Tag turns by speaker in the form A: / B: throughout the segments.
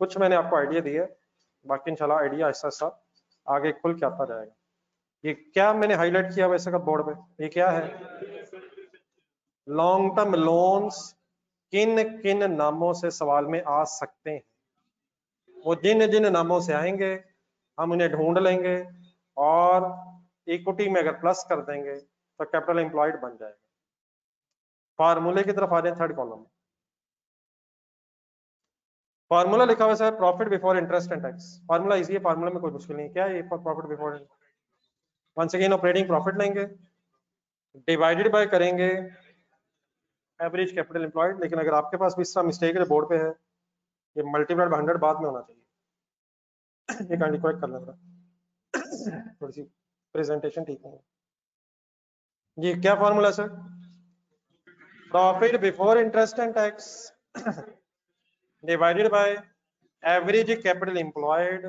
A: कुछ मैंने आपको आइडिया दिया है, बाकी इंशाल्लाह आइडिया आहिस्ता आहिस्ता आगे खुल के आता जाएगा। ये क्या मैंने हाईलाइट किया वैसे का बोर्ड पे, ये क्या है? लॉन्ग टर्म लोन्स किन किन नामों से सवाल में आ सकते हैं, वो जिन जिन नामों से आएंगे हम उन्हें ढूंढ लेंगे और इक्विटी में अगर प्लस कर देंगे तो कैपिटल एम्प्लॉयड बन जाएगा। फार्मूले की तरफ आ जाए, थर्ड कॉलम। फार्मूला लिखा हुआ है profit before interest and tax. Formula easy है, फार्मूला में कोई मुश्किल नहीं। क्या है ये profit before? Once again operating profit लेंगे, डिवाइडेड बाय करेंगे एवरेज कैपिटल एम्प्लॉयड। लेकिन अगर आपके पास भी इस तरह मिस्टेक है बोर्ड पे है, ये मल्टीप्लाइड बाय 100 बाद में होना चाहिए। ये काइंडली करेक्ट कर लेना, थोड़ी सी प्रेजेंटेशन ठीक है। ये क्या formula sir? Profit before interest and tax divided by average capital employed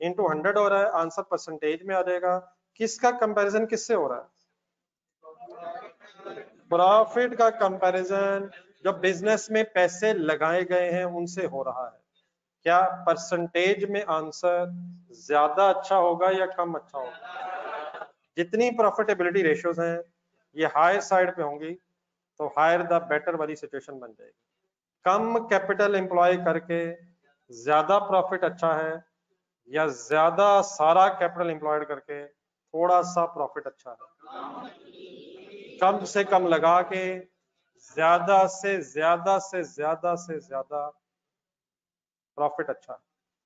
A: into 100 हो रहा है, आंसर परसेंटेज में आ जाएगा। किसका कंपैरिजन किससे हो रहा है? प्रॉफिट का कंपैरिजन जो बिजनेस में पैसे लगाए गए हैं उनसे हो रहा है। क्या परसेंटेज में आंसर ज्यादा अच्छा होगा या कम अच्छा होगा? जितनी प्रॉफिटेबिलिटी रेशियोज हैं ये हायर साइड पे होंगी तो हायर द बेटर वाली सिचुएशन बन जाएगी। कम कैपिटल एम्प्लॉय करके ज्यादा प्रॉफिट अच्छा है या ज्यादा सारा कैपिटल एम्प्लॉयड करके थोड़ा सा प्रॉफिट अच्छा है? कम से कम लगा के ज्यादा से ज्यादा से ज्यादा से ज्यादा प्रॉफिट अच्छा है।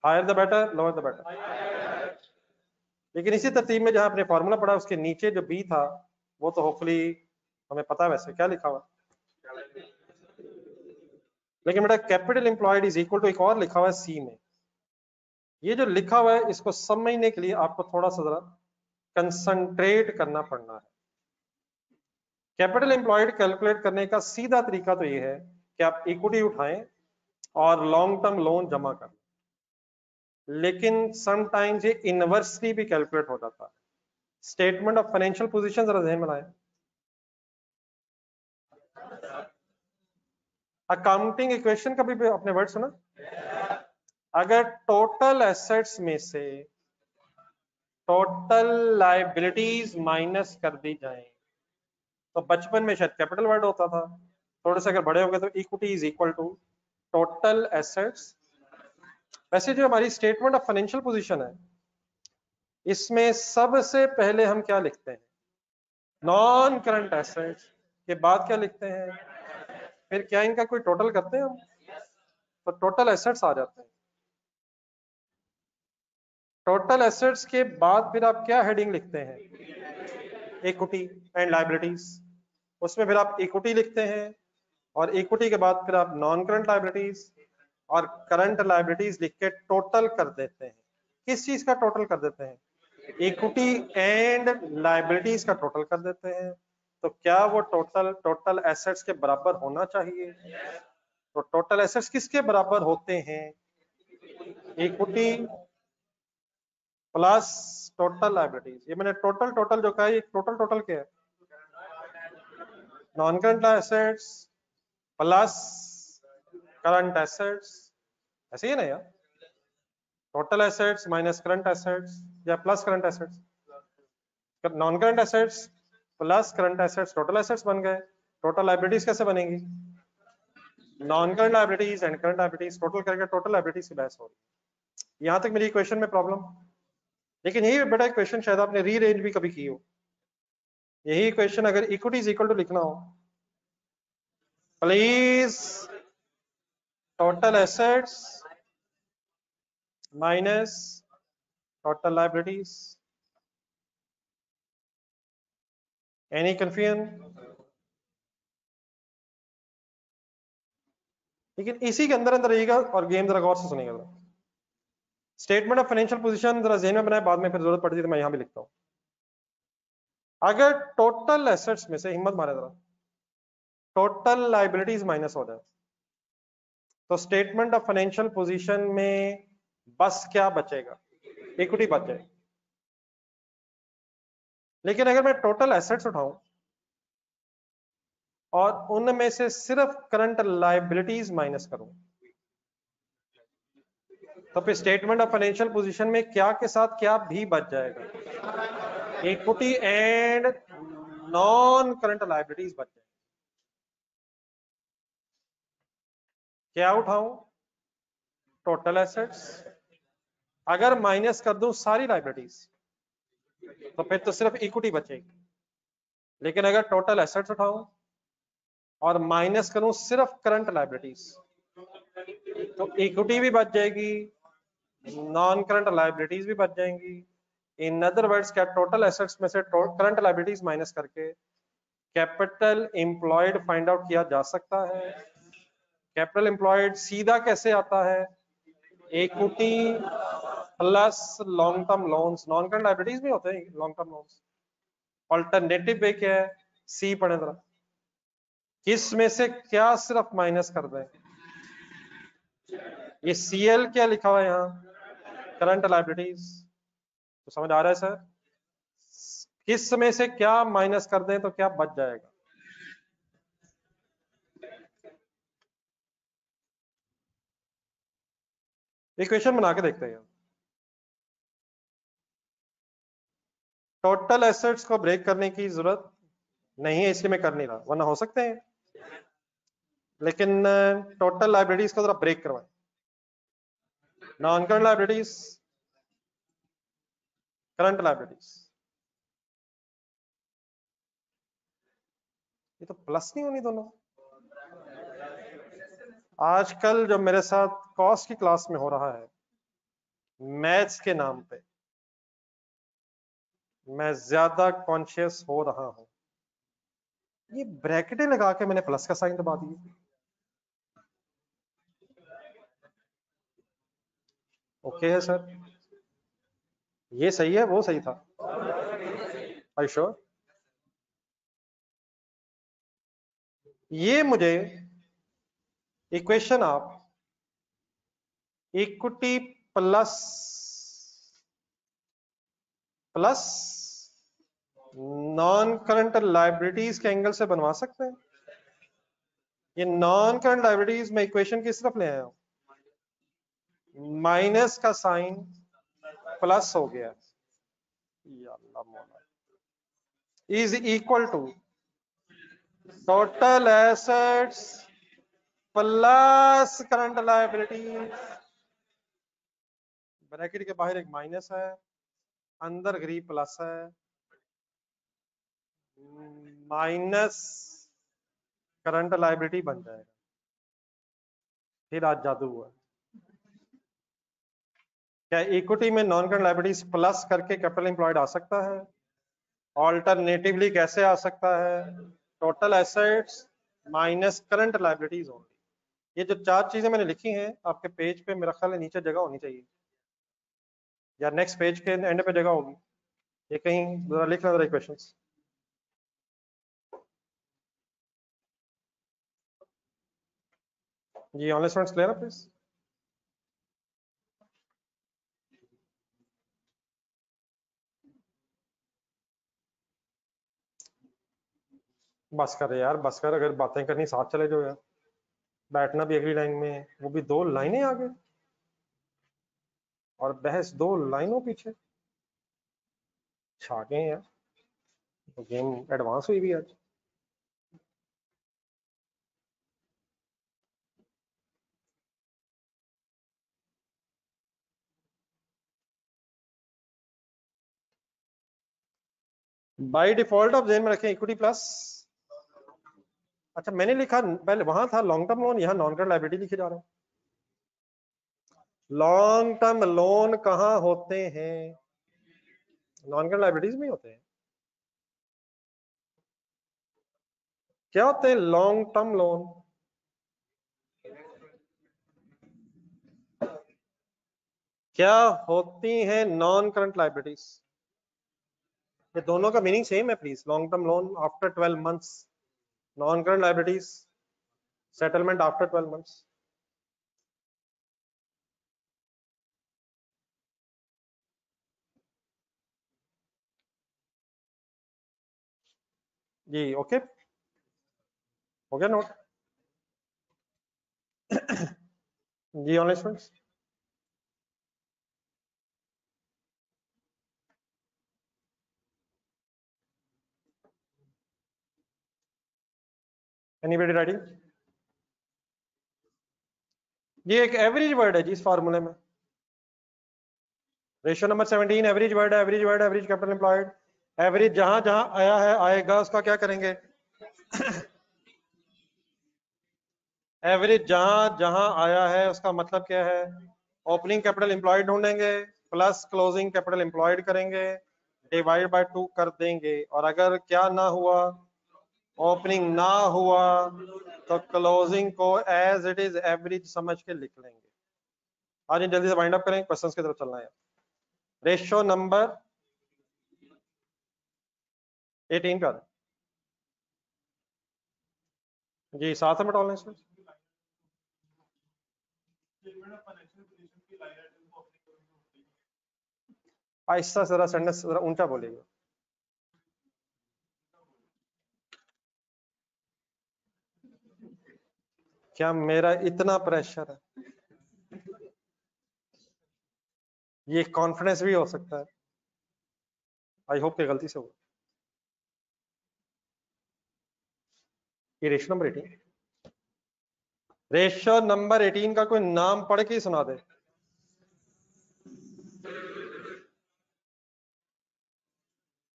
A: Higher the better, lower the better. लेकिन इसी तरतीब में जहां आपने फॉर्मूला पढ़ा उसके नीचे जो बी था वो तो होपफुली हमें पता है वैसे क्या लिखा हुआ। लेकिन बेटा capital employed is equal to एक और लिखा हुआ है सी में। ये जो लिखा हुआ है इसको समझने के लिए आपको थोड़ा सा जरा कंसंट्रेट करना पड़ना है। कैपिटल एम्प्लॉयड कैलकुलेट करने का सीधा तरीका तो ये है कि आप इक्विटी उठाएं और लॉन्ग टर्म लोन जमा करें, लेकिन समटाइम्स ये इनवर्सली भी कैलकुलेट हो जाता है। स्टेटमेंट ऑफ फाइनेंशियल पोजीशन जरा ध्यान में लाएं। अकाउंटिंग इक्वेशन का भी अपने वर्ड सुना? अगर टोटल एसेट्स में से टोटल लायबिलिटीज माइनस कर दी जाए तो बचपन में शायद कैपिटल वर्ड होता था, थोड़े से अगर बड़े हो गए तो equity is equal to total assets. वैसे जो हमारी स्टेटमेंट ऑफ फाइनेंशियल पोजीशन है इसमें सबसे पहले हम क्या लिखते हैं? नॉन करंट एसेट्स के बाद क्या लिखते हैं? फिर क्या इनका कोई टोटल करते हैं हम? तो टोटल एसेट्स आ जाते हैं। टोटल एसेट्स के बाद फिर आप क्या हेडिंग लिखते हैं? Equity and liabilities. उसमें फिर आप इक्विटी लिखते हैं और इक्विटी के बाद फिर आप नॉन करंट लायबिलिटीज और करंट लायबिलिटीज लिख के टोटल कर देते हैं। किस चीज का टोटल कर देते हैं? इक्विटी एंड लायबिलिटीज का टोटल कर देते हैं। तो क्या वो टोटल एसेट्स के बराबर होना चाहिए? तो टोटल एसेट्स किसके बराबर होते हैं? Equity plus total liabilities. ये मैंने टोटल जो कहा, ये टोटल क्या है? Non current assets plus current assets, ऐसे ही ना यार? Total assets minus current assets या plus current assets. Non current assets plus current assets total assets बन गए। टोटल लायबिलिटीज कैसे बनेंगी? Non current liabilities and current liabilities total करके टोटल लायबिलिटीज की बहस हो रही है। यहां तक मेरी इक्वेशन में प्रॉब्लम? लेकिन यही बड़ा इक्वेशन शायद आपने रीअरेंज भी कभी की हो। यही इक्वेशन अगर इक्विटी इज इक्वल टू लिखना हो, please total assets minus total liabilities. Any confusion? लेकिन इसी के अंदर अंदर रहिएगा और गेम जरा गौर से सुनिएगा। स्टेटमेंट ऑफ फाइनेंशियल पोजीशन जरा ज़हन में बनाए, बाद में फिर जरूरत पड़ती है तो मैं यहां भी लिखता हूं। अगर टोटल एसेट्स में से, हिम्मत मारे जरा, टोटल लायबिलिटीज माइनस हो जाए तो स्टेटमेंट ऑफ फाइनेंशियल पोजीशन में बस क्या बचेगा? इक्विटी बच जाए। लेकिन अगर मैं टोटल एसेट्स उठाऊं और उनमें से सिर्फ करंट लायबिलिटीज माइनस करूं तो फिर स्टेटमेंट ऑफ फाइनेंशियल पोजीशन में क्या के साथ क्या भी बच जाएगा, equity and non current liabilities बच जाएगी। क्या उठाऊं, टोटल एसेट्स, अगर माइनस कर दूं सारी लायबिलिटीज तो फिर तो सिर्फ इक्विटी बचेगी, लेकिन अगर टोटल एसेट्स उठाऊं और माइनस करूं सिर्फ करंट लायबिलिटीज तो इक्विटी भी बच जाएगी, नॉन करंट लायबिलिटीज भी बच जाएंगी। इन अदर वर्ड्स क्या टोटल एसेट्स में से करंट लायबिलिटीज माइनस करके कैपिटल एम्प्लॉयड फाइंड आउट किया जा सकता है। कैपिटल एम्प्लॉयड सीधा कैसे आता है, equity plus long term loans, non current liabilities भी होते हैं long term loans. Alternative way क्या है, सी पढ़े जरा, किस में से क्या सिर्फ माइनस कर दें, ये सीएल क्या लिखा हुआ है यहाँ, करंट लायबिलिटीज, तो समझ आ रहा है सर, किस में से क्या माइनस कर दें तो क्या बच जाएगा। इक्वेशन बना के देखते हैं, टोटल एसेट्स को ब्रेक करने की जरूरत नहीं है इसलिए मैं कर नहीं रहा, वरना हो सकते हैं, लेकिन टोटल लाइब्रेरीज को जरा ब्रेक करवाएं, non current liabilities, current liabilities, ये तो प्लस नहीं होनी दोनों। आजकल जो मेरे साथ कॉस्ट की क्लास में हो रहा है, मैथ्स के नाम पे मैं ज्यादा कॉन्शियस हो रहा हूं, ये ब्रैकेटें लगा के मैंने प्लस का साइन दबा दिया, ओके है सर, ये सही है वो सही था, आई श्योर, ये मुझे equation of equity plus plus non current liabilities के एंगल से बनवा सकते हैं। ये नॉन करंट लायबिलिटीज में इक्वेशन किस तरफ ले आया हूं, माइनस का साइन प्लस हो गया, is equal to total assets plus current liabilities, bracket के बाहर एक माइनस है, अंदर ग्री प्लस है, माइनस करंट लायबिलिटी बन जाएगा, फिर आज जादू हुआ। क्या इक्विटी में नॉन करंट लायबिलिटीज प्लस करके कैपिटल एम्प्लॉयड आ सकता है, ऑल्टरनेटिवली कैसे आ सकता है, total assets minus current liabilities होंगी। ये जो चार चीजें मैंने लिखी हैं आपके पेज पे, मेरा ख्याल है नीचे जगह होनी चाहिए या नेक्स्ट पेज के एंड पे जगह होगी, ये कहीं जरा लिख लेना इक्वेशंस। जी ऑनलाइन स्टूडेंट्स क्लियर है प्लीज, बस कर यार बस कर, अगर बातें करनी साथ चले जाओ यार, बैठना भी अगली लाइन में है, वो भी दो लाइनें आगे और बहस दो लाइनों पीछे, छा गए यार, तो गेम एडवांस हुई भी आज। बाय डिफॉल्ट आप जेन में रखें इक्विटी प्लस, अच्छा मैंने लिखा पहले वहां था लॉन्ग टर्म लोन, यहाँ नॉन करंट लायबिलिटी लिखे जा रहा हूँ। लॉन्ग टर्म लोन कहाँ होते हैं, नॉन करंट लायबिलिटीज में होते हैं। क्या होते हैं लॉन्ग टर्म लोन, क्या होती हैं नॉन करंट लायबिलिटीज, ये दोनों का मीनिंग सेम है please, long term loan after 12 months, non current liabilities settlement after 12 months. जी ओके, हो गया नोट। जी ऑनलाइन स्टूडेंट्स एनीबॉडी रेडी? ये एक एवरेज वर्ड है जी इस फार्मूले में। रेशियो नंबर 17 एवरेज वर्ड है, average word, average capital employed. Average जहां जहां आया है आएगा उसका क्या करेंगे? एवरेज जहां जहां आया है उसका मतलब क्या है? ओपनिंग कैपिटल एम्प्लॉयड ढूंढेंगे प्लस क्लोजिंग कैपिटल एम्प्लॉयड करेंगे, डिवाइड बाय 2 कर देंगे, और अगर क्या ना हुआ, ओपनिंग ना हुआ, तो क्लोजिंग को एज इट इज एवरेज समझ के लिख लेंगे। आज जल्दी से वाइंड अप करें, क्वेश्चंस की तरफ चलना है। रेशियो नंबर 18 का जी, साथ में टॉलरेंस में आहिस्ता जरा सेंटेंस जरा ऊंचा बोलिएगा। क्या मेरा इतना प्रेशर है? ये कॉन्फिडेंस भी हो सकता है, आई होप कि गलती से हो। ये रेशियो नंबर 18, रेशियो नंबर 18 का कोई नाम पढ़ के ही सुना दे।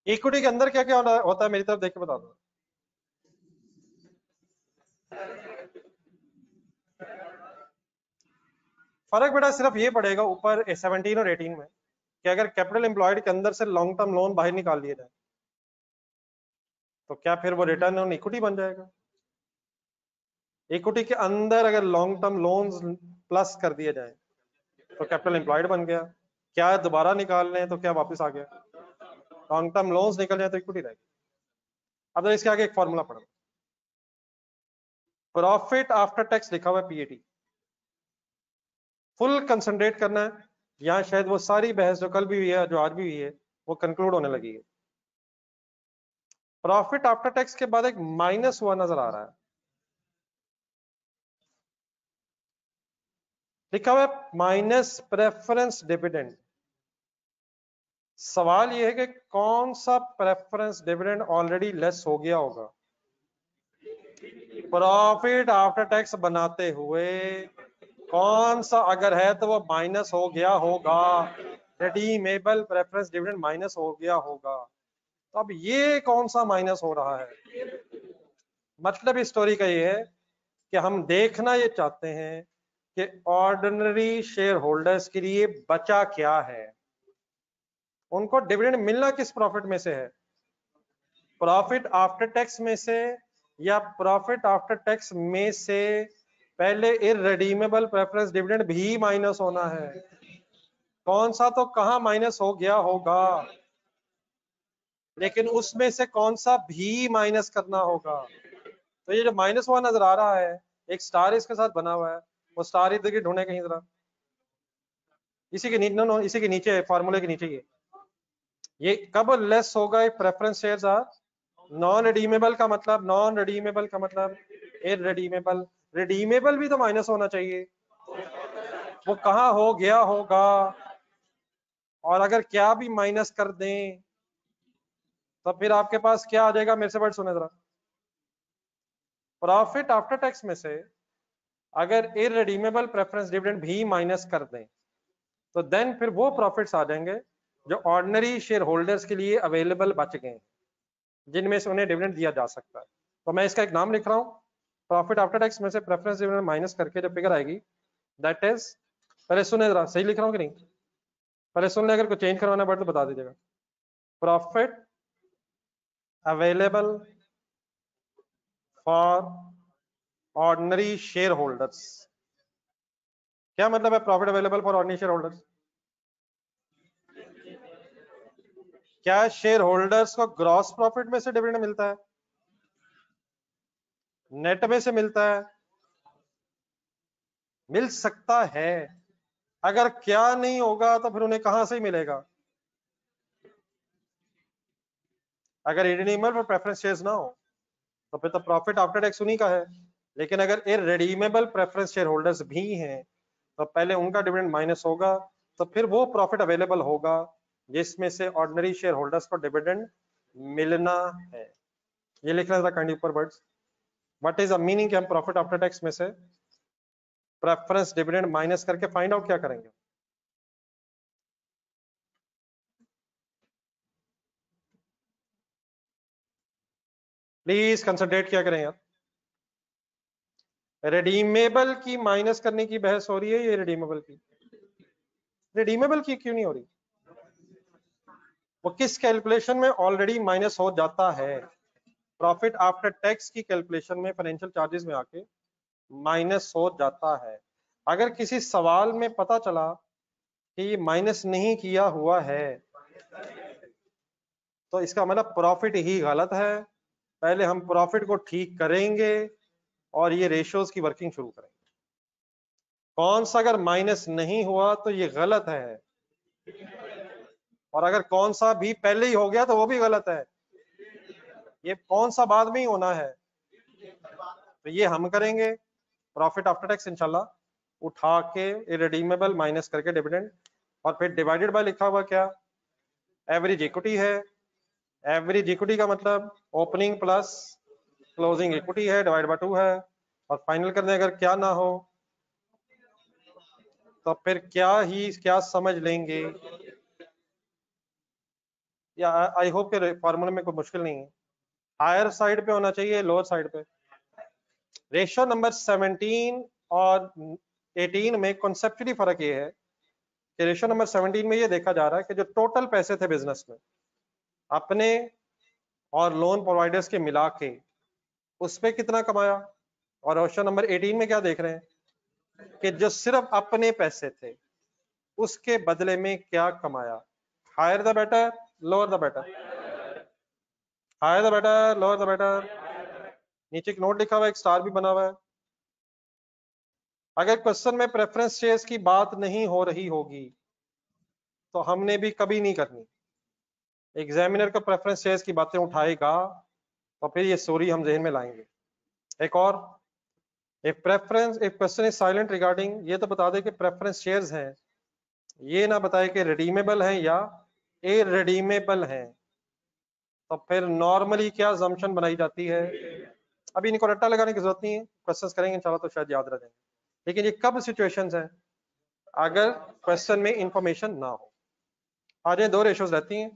A: इक्विटी के अंदर क्या क्या होता है मेरी तरफ देख के बता दो। फर्क बेटा सिर्फ ये पड़ेगा ऊपर 17 और 18 में कि अगर कैपिटल एम्प्लॉयड के अंदर से लॉन्ग टर्म लोन बाहर निकाल लिए जाए तो क्या फिर वो रिटर्न ऑन इक्विटी बन जाएगा? इक्विटी के अंदर अगर लॉन्ग टर्म लोन्स प्लस कर दिए जाए तो कैपिटल एम्प्लॉयड बन गया, क्या दोबारा निकाल लें तो क्या वापस आ गया? लॉन्ग टर्म लोन्स निकल जाए तो इक्विटी रहेगी। अब तो इसके आगे एक फॉर्मूला पढ़ो, प्रॉफिट आफ्टर टैक्स लिखा हुआ है पीएटी, फुल कंसंट्रेट करना है। यहां शायद वो सारी बहस जो कल भी हुई है जो आज भी हुई है वो कंक्लूड होने लगी है। प्रॉफिट आफ्टर टैक्स के बाद एक माइनस हुआ नजर आ रहा है, लिखा हुआ है माइनस प्रेफरेंस डिविडेंड। सवाल यह है कि कौन सा प्रेफरेंस डिविडेंड ऑलरेडी लेस हो गया होगा प्रॉफिट आफ्टर टैक्स बनाते हुए? कौन सा अगर है तो वो माइनस हो गया होगा, रिडीमेबल प्रेफरेंस डिविडेंड माइनस हो गया होगा। तो अब ये कौन सा माइनस हो रहा है? मतलब इस स्टोरी का ये है कि हम देखना ये चाहते हैं कि ऑर्डिनरी शेयर होल्डर्स के लिए बचा क्या है, उनको डिविडेंड मिलना किस प्रॉफिट में से है, प्रॉफिट आफ्टर टैक्स में से या प्रॉफिट आफ्टर टैक्स में से पहले इररिडीमेबल प्रेफरेंस डिविडेंड भी माइनस होना है? कौन सा तो कहां माइनस हो गया होगा, लेकिन उसमें से कौन सा भी माइनस करना होगा। तो ये जो माइनस हुआ नजर आ रहा है एक स्टार इसके साथ बना हुआ है, वो स्टार इधर की ढूंढे कहीं जरा, इसी के नीचे, नो इसी के नीचे, फार्मूले के नीचे ये कब लेस होगा? Preference shares are non redeemable का मतलब, नॉन रिडीमेबल का मतलब इररिडीमेबल, रिडीमेबल भी तो माइनस होना चाहिए, वो कहां हो गया होगा? और अगर क्या भी माइनस कर दें तो फिर आपके पास क्या आ जाएगा? मेरे से वर्ड सुने जरा, प्रॉफिट आफ्टर टैक्स में से अगर इररिडीमेबल प्रेफरेंस डिविडेंड भी माइनस कर दें तो देन फिर वो प्रॉफिट्स आ जाएंगे जो ऑर्डिनरी शेयर होल्डर्स के लिए अवेलेबल बच गए, जिनमें से उन्हें डिविडेंड दिया जा सकता है। तो मैं इसका एक नाम लिख रहा हूं, प्रॉफिट आफ्टर टैक्स में से प्रेफरेंस डिविडेंड माइनस करके जो फिगर आएगी दैट इज, पहले सुने जरा, सही लिख रहा हूं कि नहीं? पहले सुन ले, अगर कुछ चेंज करवाना पड़े तो बता दीजिएगा। Profit available for ordinary share holders. क्या मतलब है profit available for ordinary share holders? क्या शेयर होल्डर्स को ग्रॉस प्रॉफिट में से डिविडेंड मिलता है, नेट में से मिलता है? मिल सकता है, अगर क्या नहीं होगा तो फिर उन्हें कहां से मिलेगा? अगर इररिडीमेबल प्रेफरेंस शेयर्स ना हो तो फिर तो प्रॉफिट आफ्टर टैक्स उन्हीं का है, लेकिन अगर इररिडीमेबल प्रेफरेंस शेयर होल्डर्स भी हैं तो पहले उनका डिविडेंड माइनस होगा, तो फिर वो प्रॉफिट अवेलेबल होगा जिसमें से ऑर्डिनरी शेयर होल्डर्स को डिविडेंड मिलना है। ये लिखना था काइंडली ऊपर words, what is the meaning कि हम प्रॉफिट आफ्टर टैक्स में से प्रेफरेंस डिविडेंड माइनस करके फाइंड आउट क्या करेंगे? प्लीज कंसंट्रेट क्या करें यार। रिडीमेबल की माइनस करने की बहस हो रही है, ये रिडीमेबल की। रिडीमेबल की क्यों नहीं हो रही? वो किस कैलकुलेशन में ऑलरेडी माइनस हो जाता है, प्रॉफिट आफ्टर टैक्स की कैलकुलेशन में फाइनेंशियल चार्जेस में आके माइनस हो जाता है। अगर किसी सवाल में पता चला कि ये माइनस नहीं किया हुआ है तो इसका मतलब प्रॉफिट ही गलत है। पहले हम प्रॉफिट को ठीक करेंगे और ये रेशियोज की वर्किंग शुरू करेंगे। कौन सा अगर माइनस नहीं हुआ तो ये गलत है, और अगर कौन सा भी पहले ही हो गया तो वो भी गलत है। ये कौन सा बाद में ही होना है, तो ये हम करेंगे प्रॉफिट आफ्टर टैक्स इंशाल्लाह उठा के इरेडीमेबल माइनस करके डिविडेंड, और फिर डिवाइडेड बाय लिखा हुआ क्या, एवरेज इक्विटी है। एवरेज इक्विटी का मतलब ओपनिंग प्लस क्लोजिंग इक्विटी है, डिवाइड बाय 2 है। और फाइनल करने अगर क्या ना हो तो फिर क्या समझ लेंगे, या आई होप के फॉर्मूले में कोई मुश्किल नहीं है। हायर साइड पे होना चाहिए, लोअर साइड पे। रेशियो नंबर 17 और 18 में कॉन्सेप्चुअली फर्क ये है कि रेशियो नंबर 17 में ये देखा जा रहा है कि जो टोटल पैसे थे बिजनेस में अपने और लोन प्रोवाइडर्स के मिला के उस पे कितना कमाया, और रेशियो नंबर 18 में क्या देख रहे हैं कि जो सिर्फ अपने पैसे थे उसके बदले में क्या कमाया। Higher the better, lower the better, higher the better, lower the better. नीचे एक नोट लिखा हुआ है, एक स्टार भी बना हुआ है। अगर क्वेश्चन में प्रेफरेंस शेयर्स की बात नहीं हो रही होगी तो हमने भी कभी नहीं करनी। एग्जामिनर का प्रेफरेंस शेयर्स की बातें उठाएगा तो फिर ये स्टोरी हम जहन में लाएंगे। एक और, if question is silent regarding, ये तो बता दे कि प्रेफरेंस शेयर्स हैं, ये ना बताए कि रिडीमेबल हैं या इररिडीमेबल हैं। तो फिर नॉर्मली क्या assumption बनाई जाती है, अभी इनको रट्टा लगाने की जरूरत नहीं है, क्वेश्चंस करेंगे इंशाल्लाह तो शायद याद रह जाएंगे। लेकिन ये कब सिचुएशंस हैं अगर क्वेश्चन में इंफॉर्मेशन ना हो। आ जाए, 2 रेशियोज रहती हैं,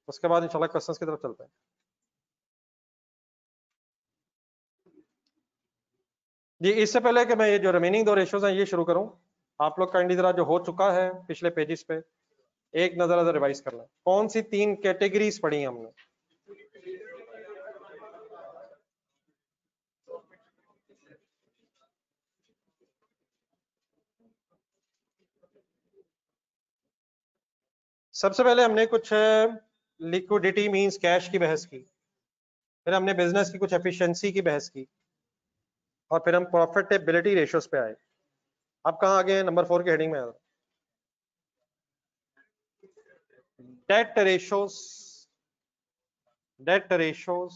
A: उसके बाद इंशाल्लाह क्वेश्चंस की तरफ चलते हैं। जी, इससे पहले कि मैं ये जो रिमेनिंग 2 रेशियोज हैं ये शुरू करूं, आप लोग काइंडली जरा जो हो चुका है पिछले पेजेस पे एक नजर रिवाइज कर लें। कौन सी 3 कैटेगरीज पढ़ी हमने? सबसे पहले हमने कुछ लिक्विडिटी मींस कैश की बहस की, फिर हमने बिजनेस की कुछ एफिशिएंसी की बहस की, और फिर हम प्रॉफिटेबिलिटी रेशियोज पे आए। अब कहाँ आ गए? नंबर 4 की हेडिंग में आ गए, डेट रेशियोज। डेट रेशियोज,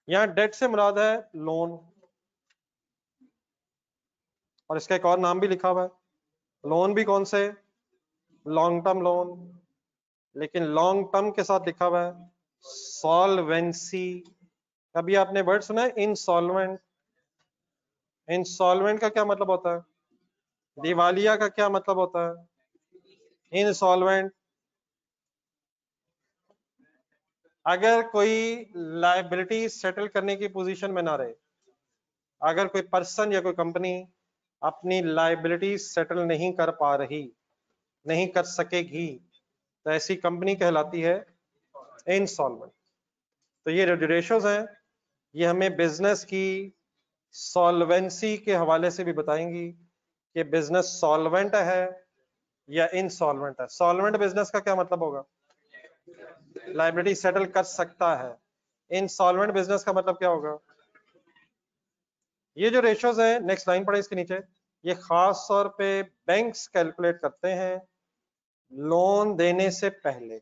A: यहाँ डेट से मुराद है लोन, और इसका एक और नाम भी लिखा हुआ है। लोन भी कौन से? लॉन्ग टर्म लोन, लेकिन लॉन्ग टर्म के साथ लिखा हुआ है सॉल्वेंसी। कभी आपने वर्ड सुना है इंसॉल्वेंट? इंसॉल्वेंट का क्या मतलब होता है? दिवालिया का क्या मतलब होता है? इंसॉल्वेंट। अगर कोई लायबिलिटी सेटल करने की पोजीशन में ना रहे, अगर कोई पर्सन या कोई कंपनी अपनी लायबिलिटी सेटल नहीं कर पा रही, नहीं कर सकेगी, तो ऐसी कंपनी कहलाती है इंसॉल्वेंट। तो ये रेशियोज हैं, ये हमें बिजनेस की सॉल्वेंसी के हवाले से भी बताएंगी कि बिजनेस सॉल्वेंट है या इनसॉल्वेंट है। सॉल्वेंट बिजनेस का क्या मतलब होगा? लायबिलिटी सेटल कर सकता है। इनसॉल्वेंट बिजनेस का मतलब क्या होगा? ये जो रेशियोज है, नेक्स्ट लाइन पढ़े इसके नीचे, ये खास तौर पे बैंक्स कैलकुलेट करते हैं लोन देने से पहले।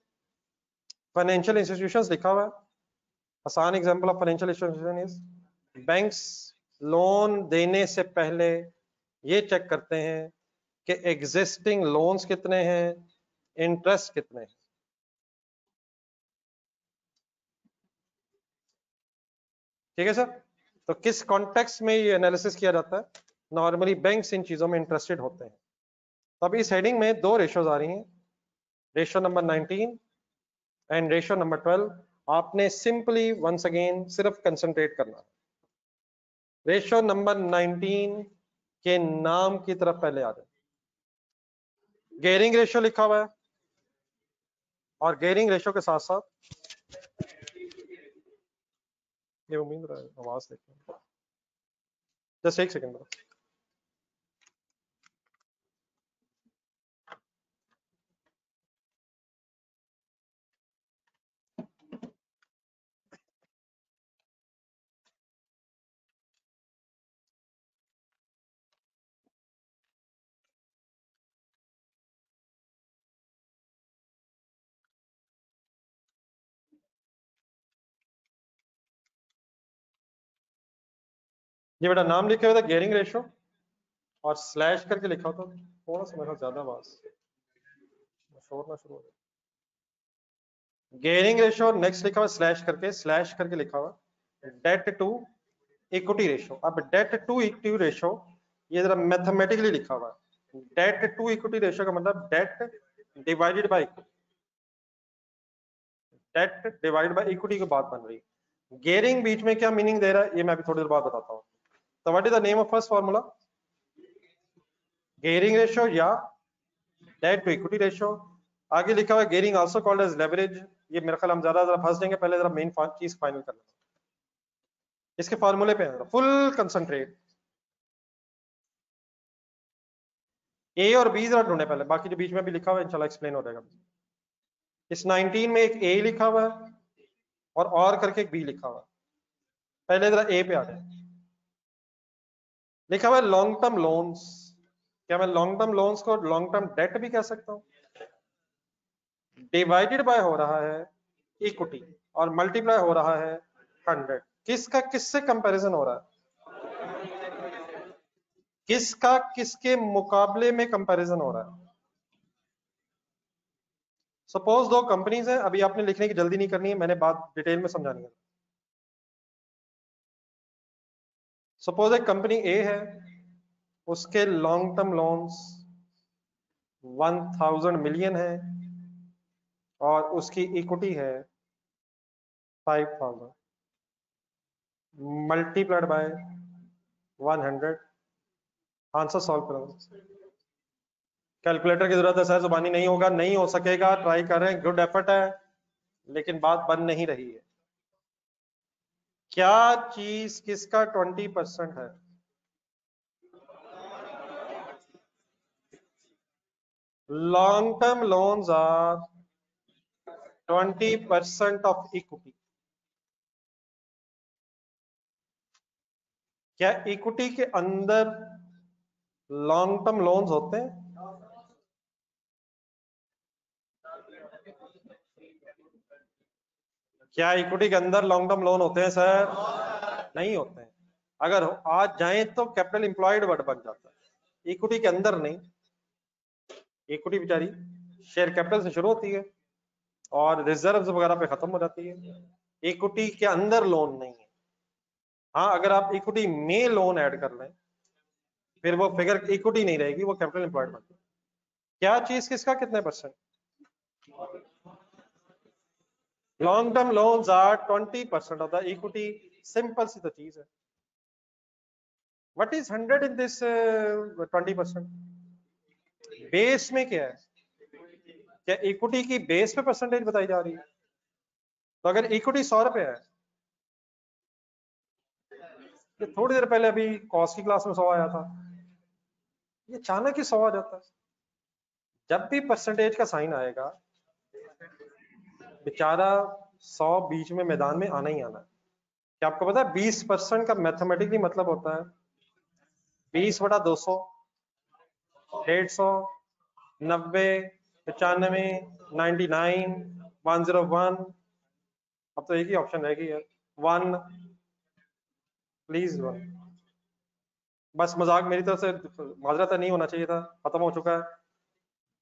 A: फाइनेंशियल इंस्टीट्यूशंस लिखा हुआ है, आसान example of financial institution is banks loan देने से पहले ये चेक करते हैं कि एग्जिस्टिंग लोन्स कितने हैं, इंटरेस्ट कितने हैं। ठीक है सर। तो किस कॉन्टेक्स्ट में ये एनालिसिस किया जाता है? नॉर्मली बैंक्स इन चीजों में इंटरेस्टेड होते हैं। तो अब इस हेडिंग में दो रेशोज आ रही हैं, ratio number 19 and ratio number 12। आपने सिंपली वंस अगेन सिर्फ कंसंट्रेट करना है। रेशो नंबर 19 के नाम की तरफ पहले आ जाए। गेयरिंग रेशो लिखा हुआ है और गेयरिंग रेशो के साथ साथ ये उम्मीद आवाज देखिए, जस्ट एक सेकंड। ये बेटा नाम लिखे हुए थे गेयरिंग रेशो और स्लैश करके लिखा था, थोड़ा सा मेरा ज्यादा आवाज शोर ना शुरू हो जाए। गेयरिंग रेशो नेक्स्ट लिखा हुआ स्लैश करके लिखा हुआ डेट टू इक्विटी रेशो। अब डेट टू इक्विटी रेशो ये जरा मैथमेटिकली लिखा हुआ है। डेट टू इक्विटी रेशो का मतलब date divided by equity, date divided by equity की बात बन रही है। गेयरिंग बीच में क्या मीनिंग दे रहा है ये मैं अभी थोड़ी देर बाद बताता हूँ। तो what is the name of first formula? Gearing ratio या डेट टू इक्विटी रेशो। आगे लिखा हुआ है gearing also called as leverage. ये मेरे ख्याल हम जरा फंस जाएंगे, पहले जरा मेन चीज फाइनल कर लेते हैं। इसके फार्मूले पे फुल कंसंट्रेट। ए और बी जरा ढूंढे पहले, बाकी जो बीच में भी लिखा हुआ है इंशाल्लाह एक्सप्लेन हो जाएगा। इस 19 में एक ए लिखा हुआ है और करके एक बी लिखा हुआ है। पहले जरा ए पे आ जाए। लिखा हुआ है लॉन्ग टर्म लोन्स। क्या मैं लॉन्ग टर्म लोन्स को लॉन्ग टर्म डेट भी कह सकता हूं? डिवाइडेड बाय हो रहा है इक्विटी और मल्टीप्लाई हो रहा है 100। किसका किससे कंपैरिजन हो रहा है? किसका किसके मुकाबले में कंपैरिजन हो रहा है? सपोज दो कंपनीज हैं, अभी आपने लिखने की जल्दी नहीं करनी है, मैंने बात डिटेल में समझानी है। सपोज एक कंपनी ए है, उसके लॉन्ग टर्म लोन्स 1000 मिलियन है और उसकी इक्विटी है 5000 मल्टीप्लाइड बाय 100। आंसर सॉल्व करो। कैलकुलेटर की जरूरत है सर, जुबानी नहीं होगा, नहीं हो सकेगा, ट्राई कर रहे हैं, गुड एफर्ट है, लेकिन बात बन नहीं रही है। क्या चीज किसका 20% है? Long term loans are 20% of equity. क्या इक्विटी के अंदर लॉन्ग टर्म लोन्स होते हैं? क्या इक्विटी के अंदर लॉन्ग टर्म लोन होते हैं सर? नहीं होते हैं। अगर आज जाएं तो कैपिटल एम्प्लॉयड वर्ड बन जाता है, इक्विटी के अंदर नहीं। इक्विटी बेचारी शेयर कैपिटल से शुरू होती है और रिजर्व्स वगैरह पे खत्म हो जाती है। इक्विटी के अंदर लोन नहीं है। हाँ, अगर आप इक्विटी में लोन ऐड कर लें फिर वो फिगर इक्विटी नहीं रहेगी, वो कैपिटल एम्प्लॉयड बनती है। क्या चीज किसका कितने percent? Long term loans are 20% of the equity. Simple सी तो चीज है। What is 100 in this 20%? Base में क्या है? क्या इक्विटी की बेस पे परसेंटेज बताई जा रही है? तो अगर इक्विटी 100 रुपए है, ये थोड़ी देर पहले अभी कॉस्ट की क्लास में 100 आया था, ये अचानक ही 100 आ जाता है। जब भी परसेंटेज का साइन आएगा बेचारा 100 बीच में मैदान में आना ही आना है। क्या आपको पता है 20% का मैथमेटिकली मतलब होता है 20/200, 150, 90, 95, 99, 101। अब तो एक ही ऑप्शन रह गई है, 1, प्लीज 1। बस मजाक मेरी तरफ से माजरत नहीं होना चाहिए था, खत्म हो चुका है।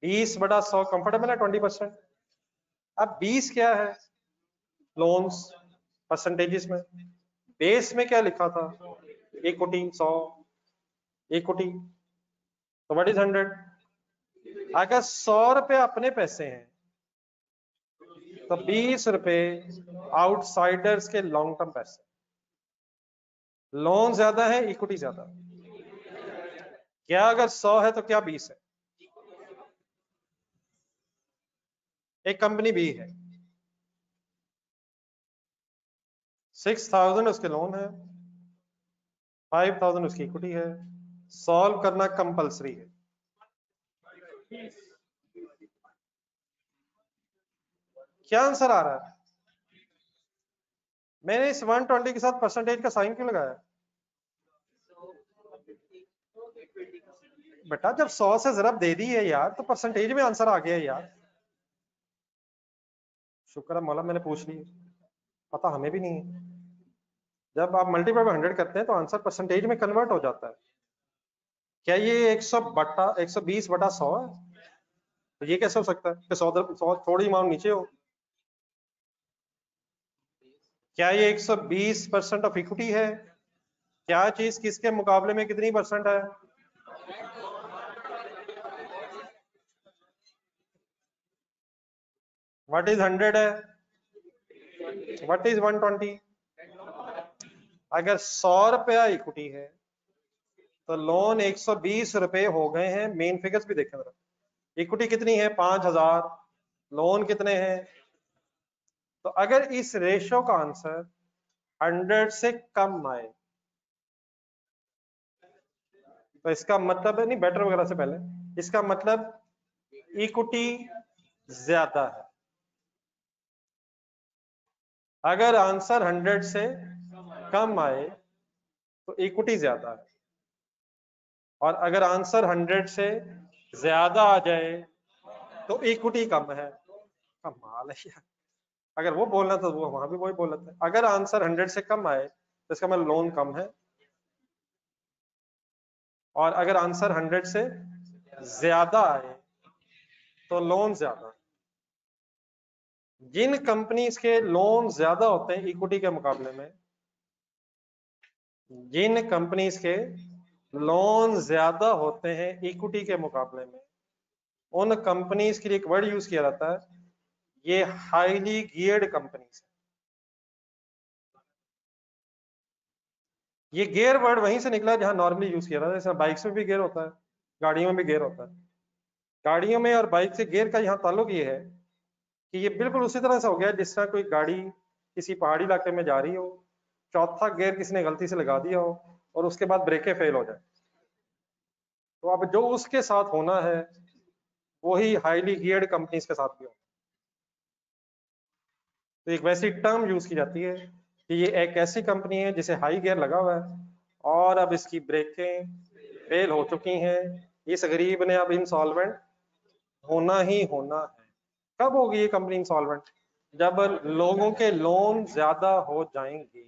A: 20/100 कंफर्टेबल है 20%। अब 20 क्या है लोन्स परसेंटेजेस में? बेस में क्या लिखा था? इक्विटी 100 इक्विटी, तो व्हाट इज 100? अगर 100 रुपए अपने पैसे हैं तो 20 रुपए आउटसाइडर्स के लॉन्ग टर्म पैसे। लोन ज्यादा है, इक्विटी ज्यादा? क्या अगर 100 है तो क्या 20 है? एक कंपनी भी है, 6000 उसके लोन है, 5000 उसकी इक्विटी है, सॉल्व करना कंपलसरी है। क्या आंसर आ रहा है? मैंने इस 120 के साथ परसेंटेज का साइन क्यों लगाया? बेटा जब 100 से जरब दे दी है यार, तो परसेंटेज में आंसर आ गया है यार। शुक्र है मौला मैंने पूछ ली, पता हमें भी नहीं है। जब आप मल्टीप्लाई बाय 100 करते हैं तो आंसर परसेंटेज में कन्वर्ट हो जाता है। क्या ये 120 बटा 100 है? तो ये कैसे हो सकता है कि 100 थोड़ी अमाउंट नीचे हो? क्या ये 120% ऑफ इक्विटी है? क्या चीज किसके मुकाबले में कितनी परसेंट है? व्हाट इज 100 है? What is 120? अगर 100 रुपया इक्विटी है तो लोन 120 रुपए हो गए हैं। मेन फिगर्स भी देखें जरा, इक्विटी कितनी है? 5000, लोन कितने हैं? तो अगर इस रेशो का आंसर 100 से कम आए तो इसका मतलब है, नहीं बेटर वगैरह से पहले, इसका मतलब इक्विटी ज्यादा है। अगर आंसर 100 से कम आए तो इक्विटी ज्यादा है, और अगर आंसर 100 से ज्यादा आ जाए तो इक्विटी कम है। कमाल है यार। अगर वो बोलना तो वो वहां भी वही बोल रहा था। अगर आंसर 100 से कम आए तो इसका मतलब लोन कम है, और अगर आंसर 100 से ज्यादा आए तो लोन ज्यादा। जिन कंपनीज के लोन ज्यादा होते हैं इक्विटी के मुकाबले में, जिन कंपनीज के लोन ज्यादा होते हैं इक्विटी के मुकाबले में, उन कंपनीज के लिए एक वर्ड यूज किया जाता है, ये हाईली गियर्ड कंपनीज। ये गियर वर्ड वहीं से निकला जहां नॉर्मली यूज किया जाता है। जैसे बाइक्स में भी गियर होता है, गाड़ियों में भी गियर होता है। गाड़ियों में और बाइक से गियर का यहाँ ताल्लुक ये है कि ये बिल्कुल उसी तरह से हो गया जिस तरह कोई गाड़ी किसी पहाड़ी इलाके में जा रही हो, चौथा गियर किसी ने गलती से लगा दिया हो और उसके बाद ब्रेकें फेल हो जाए, तो अब जो उसके साथ होना है वही हाईली गियर्ड कंपनीज के साथ भी होना। तो एक वैसी टर्म यूज की जाती है कि ये एक ऐसी कंपनी है जिसे हाई गियर लगा हुआ है और अब इसकी ब्रेकें फेल हो चुकी हैं, इस गरीब ने अब इंसॉल्वेंट होना ही होना है। कब होगी ये कंपनी इंसॉल्वेंट? जब लोगों के लोन ज्यादा हो जाएंगे।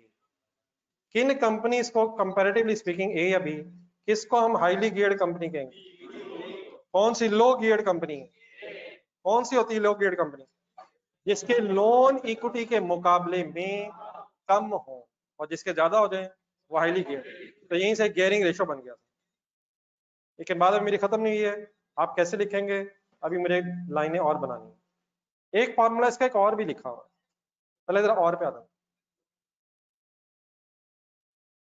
A: किन कंपनीज को कंपैरेटिवली स्पीकिंग, ए या बी, किसको हम हाईली गियर्ड कंपनी कहेंगे? कौन सी लो गियर्ड कंपनी है? कौन सी होती है लो गियर्ड कंपनी? जिसके लोन इक्विटी के मुकाबले में कम हो, और जिसके ज्यादा हो जाए वो हाईली गियर्ड। तो यहीं से गियरिंग रेशो बन गया। लेकिन बात अभी मेरी खत्म नहीं हुई है, आप कैसे लिखेंगे अभी मुझे लाइनें और बनानी है। एक फॉर्मूला इसका एक और भी लिखा हुआ है, पहले जरा और पे आता है।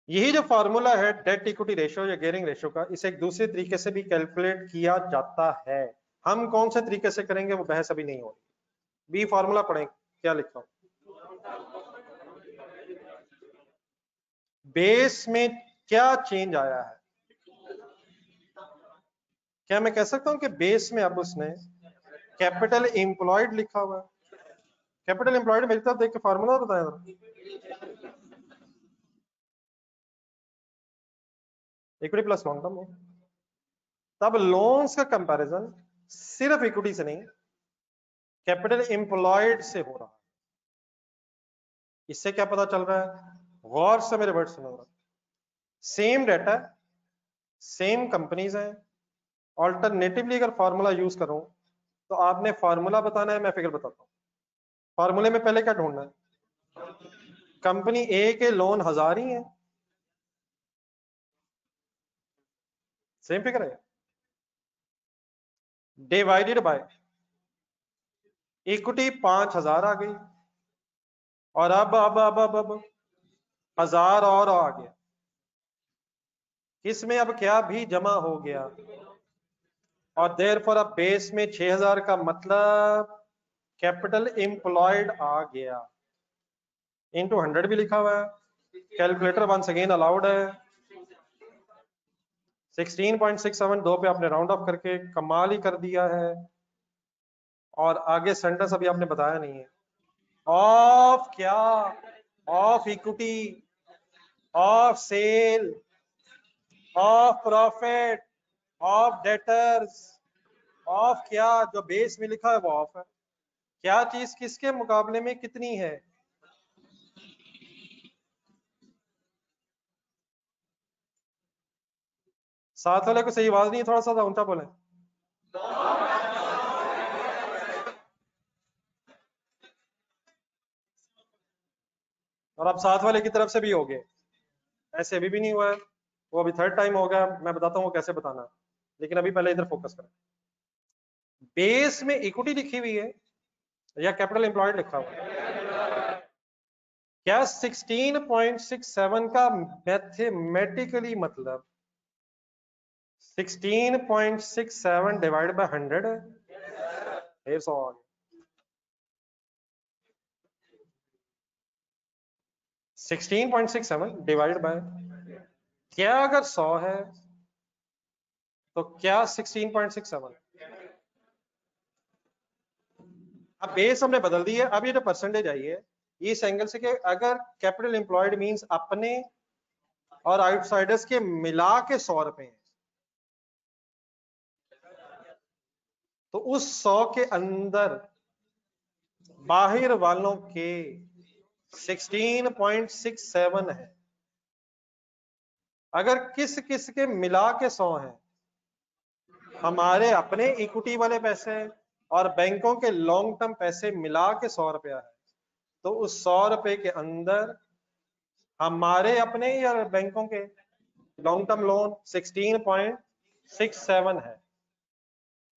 A: यही जो फॉर्मूला है डेट इक्विटी रेशियो या गियरिंग रेशियो का, इसे एक दूसरे तरीके से भी कैलकुलेट किया जाता है। हम कौन से तरीके से करेंगे वो बहस अभी नहीं हो रही। बी फॉर्मूला पढ़ें, क्या लिखा हूं? बेस में क्या चेंज आया है? क्या मैं कह सकता हूं कि बेस में अब उसने कैपिटल एम्प्लॉयड लिखा हुआ है? कैपिटल एम्प्लॉयड मेरी तरफ देख के फॉर्मूला बताया जरा। Equity plus long term. तब लोन्स का कंपैरिजन सिर्फ इक्विटी से नहीं, कैपिटल एम्प्लॉयड से हो रहा है। इससे क्या पता चल रहा है? गौर से मेरे वर्ड सुनो। सेम डाटा, सेम कंपनीज हैं, ऑल्टरनेटिवली अगर फॉर्मूला यूज करूं तो आपने फॉर्मूला बताना है, मैं फिगर बताता हूं। फॉर्मूले में पहले क्या ढूंढना है? कंपनी ए के लोन 1000 ही है, सेम फिगर है, डिवाइडेड बाय इक्विटी 5000 आ गई, और अब 1000 और आ गया, इसमें अब क्या भी जमा हो गया, और देयरफॉर अब बेस में 6000 का मतलब कैपिटल एम्प्लॉयड आ गया, इनटू 100 भी लिखा हुआ है, कैलकुलेटर वंस अगेन अलाउड है, 16.67 दो पे आपने राउंड ऑफ करके कमाल ही कर दिया है, और आगे सेंटेंस अभी आपने बताया नहीं है, ऑफ क्या, of equity, of sale, of profit, of debtors, of क्या, जो बेस में लिखा है वो ऑफ है, क्या चीज किसके मुकाबले में कितनी है, साथ वाले को सही आवाज नहीं है, थोड़ा सा ऊंचा बोले, और अब साथ वाले की तरफ से भी हो गए, ऐसे अभी भी नहीं हुआ है, वो अभी थर्ड टाइम हो गया, मैं बताता हूँ वो कैसे बताना है, लेकिन अभी पहले इधर फोकस करें, बेस में इक्विटी लिखी हुई है या कैपिटल एम्प्लॉयड लिखा हुआ है, क्या 16.67 का मैथमेटिकली मतलब 16.67 डिवाइड बाय 100 है, फिर 100 आ गया, 16.67 डिवाइड बाय, क्या अगर 100 है तो क्या 16.67, अब बेस हमने बदल दी है, अब ये जो परसेंटेज आई है इस एंगल से कि अगर कैपिटल एम्प्लॉयड मींस अपने और आउटसाइडर्स के मिला के 100 रुपए हैं, तो उस 100 के अंदर बाहर वालों के 16.67 है, अगर किस किस के मिला के 100 है, हमारे अपने इक्विटी वाले पैसे और बैंकों के लॉन्ग टर्म पैसे मिला के 100 रुपया है, तो उस 100 रुपए के अंदर हमारे अपने या बैंकों के लॉन्ग टर्म लोन 16.67 है,